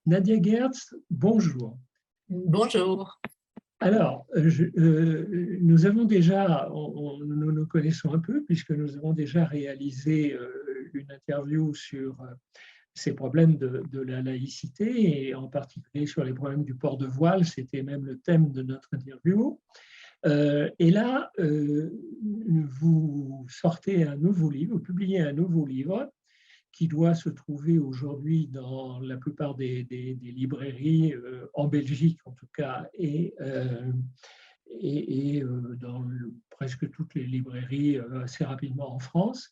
Nadia Gertz, bonjour. Bonjour. Alors, nous avons déjà, nous nous connaissons un peu puisque nous avons déjà réalisé une interview sur ces problèmes de la laïcité et en particulier sur les problèmes du port de voile. C'était même le thème de notre interview. Et là, vous sortez un nouveau livre, vous publiez un nouveau livre qui doit se trouver aujourd'hui dans la plupart des librairies, en Belgique en tout cas, et dans presque toutes les librairies assez rapidement en France.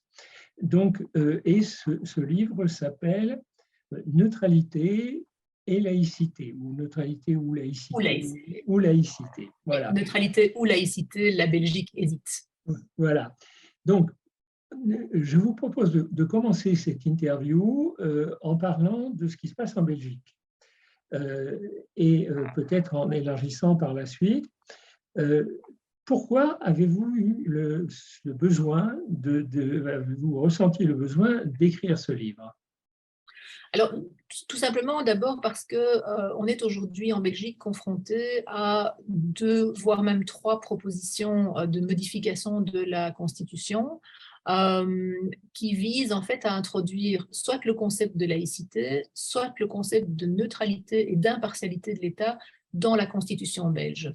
Donc, et ce livre s'appelle Neutralité et laïcité, ou neutralité ou laïcité. Ou laïcité, voilà. Neutralité ou laïcité, la Belgique hésite. Voilà. Donc, je vous propose de commencer cette interview en parlant de ce qui se passe en Belgique et peut-être en élargissant par la suite. Pourquoi avez-vous eu le besoin avez-vous ressenti le besoin d'écrire ce livre? Alors, tout simplement d'abord parce qu'on est aujourd'hui en Belgique confronté à 2, voire même 3 propositions de modification de la Constitution qui visent en fait à introduire soit le concept de laïcité, soit le concept de neutralité et d'impartialité de l'État dans la Constitution belge.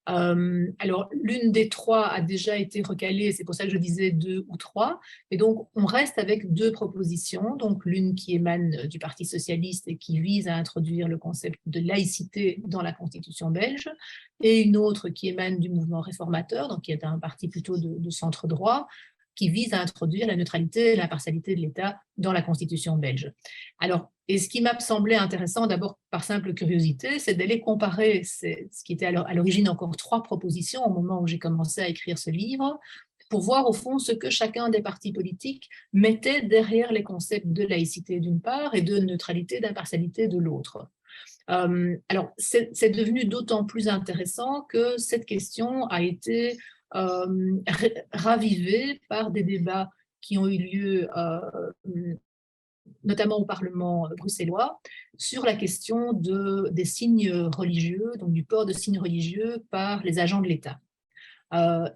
Alors, l'une des 3 a déjà été recalée, c'est pour ça que je disais 2 ou 3. Et donc, on reste avec 2 propositions. Donc, l'une qui émane du Parti socialiste et qui vise à introduire le concept de laïcité dans la Constitution belge, et une autre qui émane du mouvement réformateur, donc qui est un parti plutôt de centre droit, qui vise à introduire la neutralité et l'impartialité de l'État dans la Constitution belge. Alors, et ce qui m'a semblé intéressant, d'abord par simple curiosité, c'est d'aller comparer ce qui était à l'origine encore 3 propositions au moment où j'ai commencé à écrire ce livre, pour voir au fond ce que chacun des partis politiques mettait derrière les concepts de laïcité d'une part et de neutralité, d'impartialité de l'autre. Alors, c'est devenu d'autant plus intéressant que cette question a été ravivée par des débats qui ont eu lieu notamment au Parlement bruxellois, sur la question des signes religieux, donc du port de signes religieux par les agents de l'État.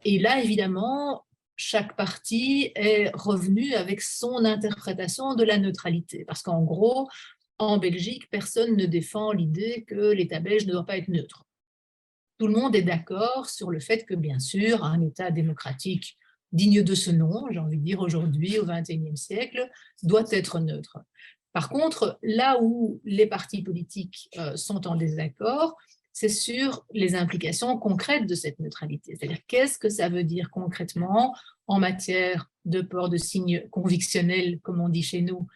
Et là, évidemment, chaque parti est revenu avec son interprétation de la neutralité, parce qu'en gros, en Belgique, personne ne défend l'idée que l'État belge ne doit pas être neutre. Tout le monde est d'accord sur le fait que, bien sûr, un État démocratique digne de ce nom, j'ai envie de dire aujourd'hui, au XXIe siècle, doit être neutre. Par contre, là où les partis politiques sont en désaccord, c'est sur les implications concrètes de cette neutralité. C'est-à-dire, qu'est-ce que ça veut dire concrètement en matière de port de signes convictionnels, comme on dit chez nous,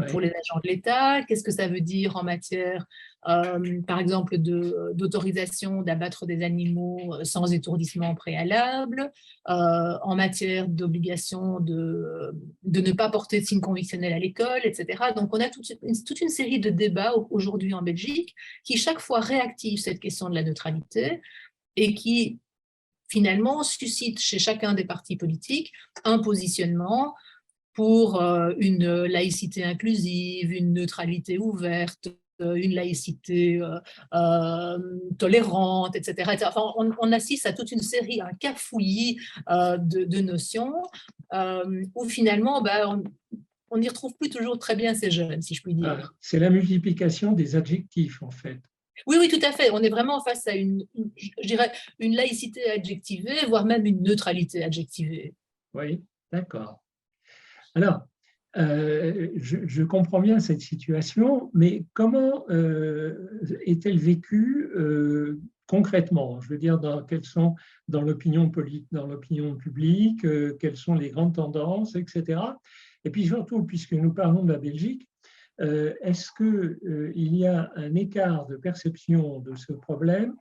pour les agents de l'État? Qu'est-ce que ça veut dire en matière, par exemple, d'autorisation d'abattre des animaux sans étourdissement préalable, en matière d'obligation de ne pas porter de signes convictionnels à l'école, etc. Donc, on a toute une série de débats aujourd'hui en Belgique qui, chaque fois, réactivent cette question de la neutralité et qui, finalement, suscitent chez chacun des partis politiques un positionnement pour une laïcité inclusive, une neutralité ouverte, une laïcité tolérante, etc. Enfin, on assiste à toute une série, un cafouillis de notions où finalement, on n'y retrouve plus toujours très bien ces jeunes, si je puis dire. C'est la multiplication des adjectifs, en fait. Oui, oui, tout à fait. On est vraiment face à je dirais, une laïcité adjectivée, voire même une neutralité adjectivée. Oui, d'accord. Alors, je comprends bien cette situation, mais comment est-elle vécue concrètement? Je veux dire, quelles sont dans l'opinion publique, quelles sont les grandes tendances, etc. Et puis surtout, puisque nous parlons de la Belgique, est-ce qu'il y a un écart de perception de ce problème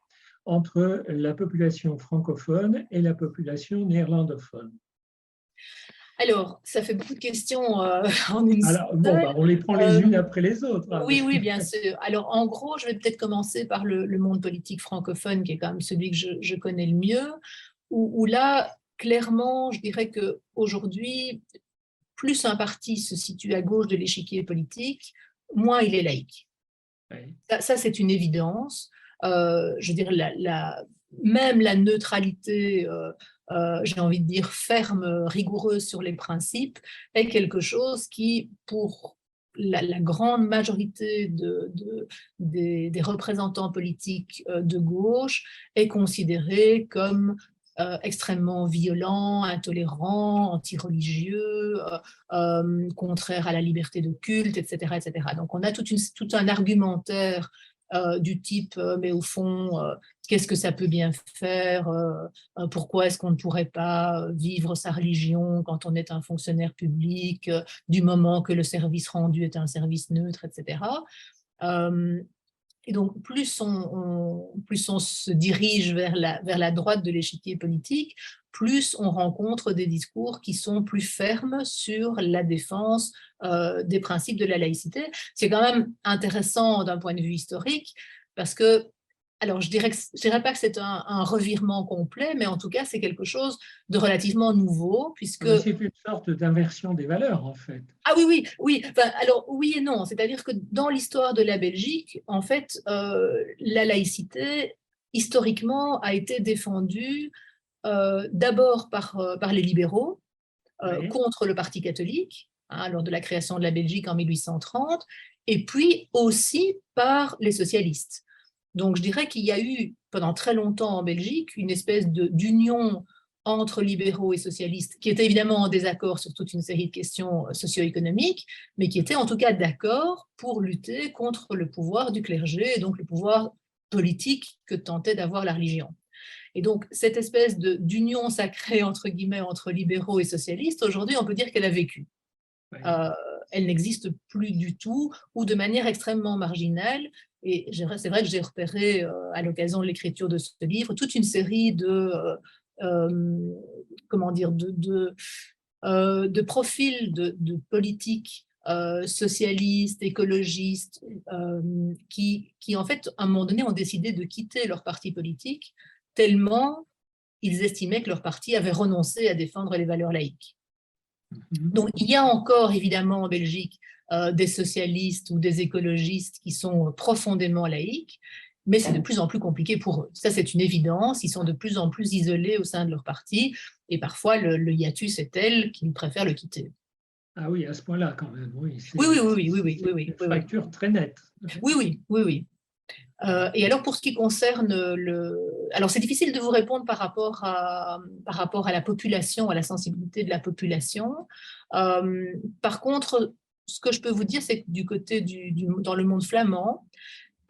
entre la population francophone et la population néerlandophone? Alors, ça fait beaucoup de questions en une Alors, bon, seule. on les prend les unes après les autres. Hein, Oui, oui, bien sûr. Alors, en gros, je vais peut-être commencer par le monde politique francophone, qui est quand même celui que je connais le mieux, où là, clairement, je dirais qu'aujourd'hui, plus un parti se situe à gauche de l'échiquier politique, moins il est laïque. Oui. Ça c'est une évidence. Je veux dire, même la neutralité, j'ai envie de dire ferme, rigoureuse sur les principes, est quelque chose qui, pour la grande majorité des représentants politiques de gauche, est considéré comme extrêmement violent, intolérant, anti-religieux, contraire à la liberté de culte, etc., etc. Donc on a tout un argumentaire du type mais au fond, qu'est-ce que ça peut bien faire, pourquoi est-ce qu'on ne pourrait pas vivre sa religion quand on est un fonctionnaire public, du moment que le service rendu est un service neutre, etc. Et donc, plus on se dirige vers la droite de l'échiquier politique, plus on rencontre des discours qui sont plus fermes sur la défense des principes de la laïcité. C'est quand même intéressant d'un point de vue historique, parce que, alors je dirais pas que c'est un revirement complet, mais en tout cas, c'est quelque chose de relativement nouveau, puisque... C'est une sorte d'inversion des valeurs, en fait. Ah oui, oui, oui. Enfin, alors, oui et non. C'est-à-dire que dans l'histoire de la Belgique, en fait, la laïcité, historiquement, a été défendue d'abord par les libéraux Oui. contre le Parti catholique, hein, lors de la création de la Belgique en 1830, et puis aussi par les socialistes. Donc, je dirais qu'il y a eu, pendant très longtemps en Belgique, une espèce d'union entre libéraux et socialistes, qui était évidemment en désaccord sur toute une série de questions socio-économiques, mais qui était en tout cas d'accord pour lutter contre le pouvoir du clergé, et donc le pouvoir politique que tentait d'avoir la religion. Et donc, cette espèce d'union sacrée, entre guillemets, entre libéraux et socialistes, aujourd'hui, on peut dire qu'elle a vécu. Oui. Elle n'existe plus du tout, ou de manière extrêmement marginale. Et c'est vrai que j'ai repéré, à l'occasion de l'écriture de ce livre, toute une série comment dire, de profils de politiques socialistes, écologistes, qui, en fait, à un moment donné, ont décidé de quitter leur parti politique, tellement ils estimaient que leur parti avait renoncé à défendre les valeurs laïques. Donc, il y a encore, évidemment, en Belgique, des socialistes ou des écologistes qui sont profondément laïques, mais c'est de plus en plus compliqué pour eux. Ça, c'est une évidence. Ils sont de plus en plus isolés au sein de leur parti, et parfois, le hiatus est tel qu'ils préfèrent le quitter. Ah oui, à ce point-là, quand même. Oui, Oui, oui, oui, oui, oui, oui, oui, une fracture très nette. oui, oui, oui, oui. Et alors, pour ce qui concerne Alors, c'est difficile de vous répondre par rapport à la population, à la sensibilité de la population. Par contre, ce que je peux vous dire, c'est que du côté dans le monde flamand,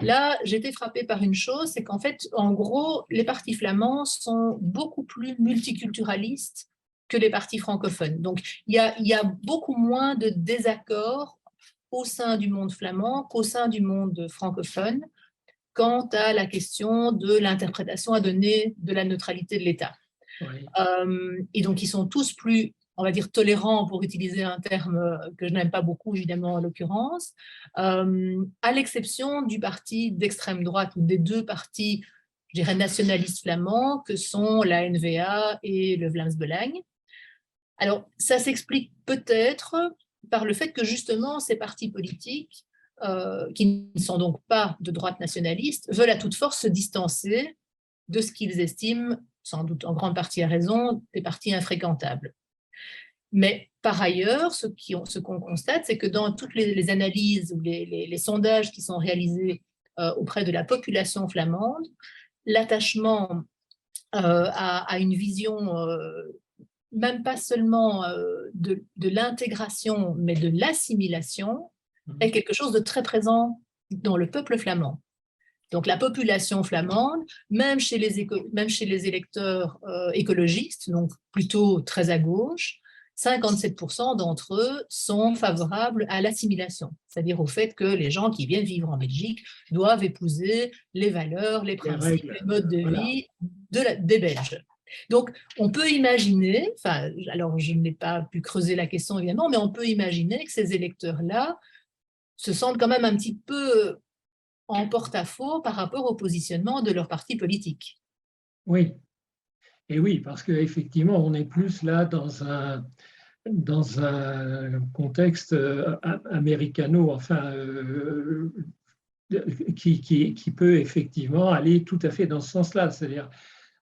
là, j'ai été frappée par une chose, c'est qu'en fait, en gros, les partis flamands sont beaucoup plus multiculturalistes que les partis francophones. Donc, il y a beaucoup moins de désaccords au sein du monde flamand qu'au sein du monde francophone quant à la question de l'interprétation à donner de la neutralité de l'État. Oui. Et donc, ils sont tous plus, on va dire, tolérants, pour utiliser un terme que je n'aime pas beaucoup, évidemment, en l'occurrence, à l'exception du parti d'extrême droite, ou des deux partis, je dirais, nationalistes flamands, que sont la N-VA et le Vlaams Belang. Alors, ça s'explique peut-être par le fait que, justement, ces partis politiques, qui ne sont donc pas de droite nationaliste, veulent à toute force se distancer de ce qu'ils estiment, sans doute en grande partie à raison, des partis infréquentables. Mais par ailleurs, ce qu'on constate, c'est que dans toutes les analyses ou les sondages qui sont réalisés auprès de la population flamande, l'attachement à une vision, même pas seulement de l'intégration, mais de l'assimilation, est quelque chose de très présent dans le peuple flamand. Donc la population flamande, même chez les électeurs écologistes, donc plutôt très à gauche, 57% d'entre eux sont favorables à l'assimilation, c'est-à-dire au fait que les gens qui viennent vivre en Belgique doivent épouser les valeurs, les principes, les modes de vie des Belges. Donc, on peut imaginer, enfin, alors je n'ai pas pu creuser la question évidemment, mais on peut imaginer que ces électeurs-là se sentent quand même un petit peu en porte-à-faux par rapport au positionnement de leur parti politique. Oui, et oui, parce qu'effectivement, on est plus là dans un contexte américano, enfin, qui peut effectivement aller tout à fait dans ce sens-là. C'est-à-dire,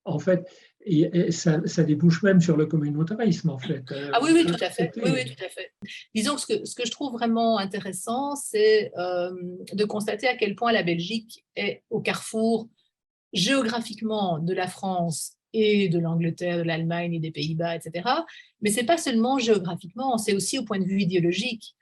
en fait, et ça débouche même sur le communautarisme, en fait. Ah oui, oui, tout à fait. Oui, oui, tout à fait. Disons que ce que je trouve vraiment intéressant, c'est de constater à quel point la Belgique est au carrefour géographiquement de la France et de l'Angleterre, de l'Allemagne et des Pays-Bas, etc. Mais ce n'est pas seulement géographiquement, c'est aussi au point de vue idéologique.